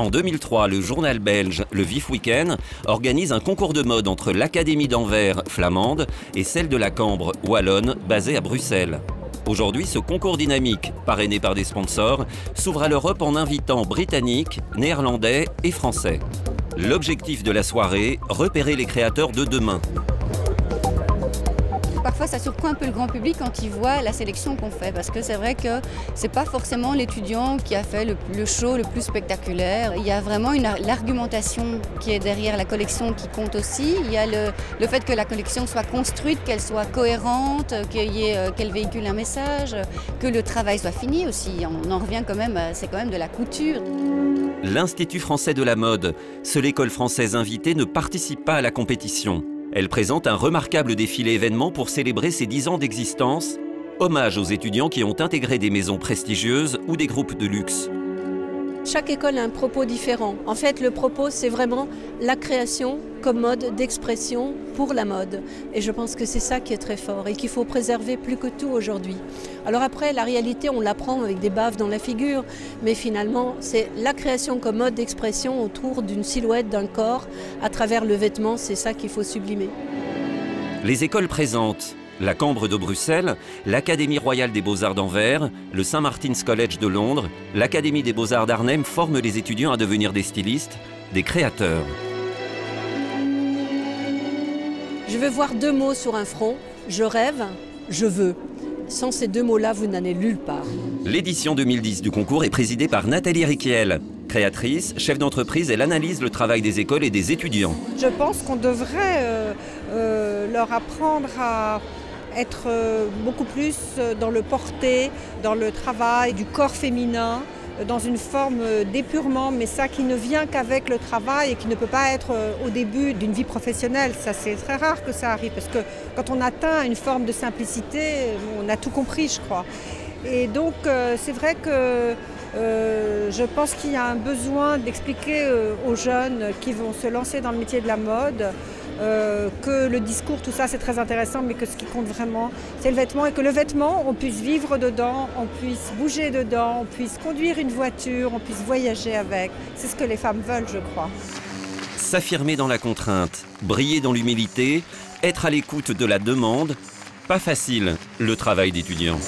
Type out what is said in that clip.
En 2003, le journal belge Le Vif Week-end organise un concours de mode entre l'Académie d'Anvers, flamande, et celle de la Cambre, wallonne, basée à Bruxelles. Aujourd'hui, ce concours dynamique, parrainé par des sponsors, s'ouvre à l'Europe en invitant Britanniques, Néerlandais et Français. L'objectif de la soirée, repérer les créateurs de demain. Parfois, ça surprend un peu le grand public quand il voit la sélection qu'on fait, parce que c'est vrai que c'est pas forcément l'étudiant qui a fait le show le plus spectaculaire. Il y a vraiment l'argumentation qui est derrière la collection qui compte aussi. Il y a le fait que la collection soit construite, qu'elle soit cohérente, qu'elle véhicule un message, que le travail soit fini aussi. On en revient quand même, c'est quand même de la couture. L'Institut français de la mode, seule école française invitée, ne participe pas à la compétition. Elle présente un remarquable défilé événement pour célébrer ses 10 ans d'existence. Hommage aux étudiants qui ont intégré des maisons prestigieuses ou des groupes de luxe. Chaque école a un propos différent. En fait, le propos, c'est vraiment la création comme mode d'expression pour la mode. Et je pense que c'est ça qui est très fort et qu'il faut préserver plus que tout aujourd'hui. Alors après, la réalité, on l'apprend avec des baffes dans la figure, mais finalement, c'est la création comme mode d'expression autour d'une silhouette, d'un corps, à travers le vêtement, c'est ça qu'il faut sublimer. Les écoles présentes la Cambre de Bruxelles, l'Académie royale des beaux-arts d'Anvers, le St Martin's College de Londres, l'Académie des beaux-arts d'Arnhem forment les étudiants à devenir des stylistes, des créateurs. Je veux voir 2 mots sur un front, je rêve, je veux. Sans ces 2 mots-là, vous n'allez nulle part. L'édition 2010 du concours est présidée par Nathalie Riquiel. Créatrice, chef d'entreprise, elle analyse le travail des écoles et des étudiants. Je pense qu'on devrait leur apprendre à être beaucoup plus dans le porté, dans le travail du corps féminin, dans une forme d'épurement, mais ça qui ne vient qu'avec le travail et qui ne peut pas être au début d'une vie professionnelle. Ça, c'est très rare que ça arrive, parce que quand on atteint une forme de simplicité, on a tout compris, je crois. Et donc, c'est vrai que je pense qu'il y a un besoin d'expliquer aux jeunes qui vont se lancer dans le métier de la mode que le discours, tout ça, c'est très intéressant, mais que ce qui compte vraiment, c'est le vêtement, et que le vêtement, on puisse vivre dedans, on puisse bouger dedans, on puisse conduire une voiture, on puisse voyager avec. C'est ce que les femmes veulent, je crois. S'affirmer dans la contrainte, briller dans l'humilité, être à l'écoute de la demande, pas facile, le travail d'étudiant.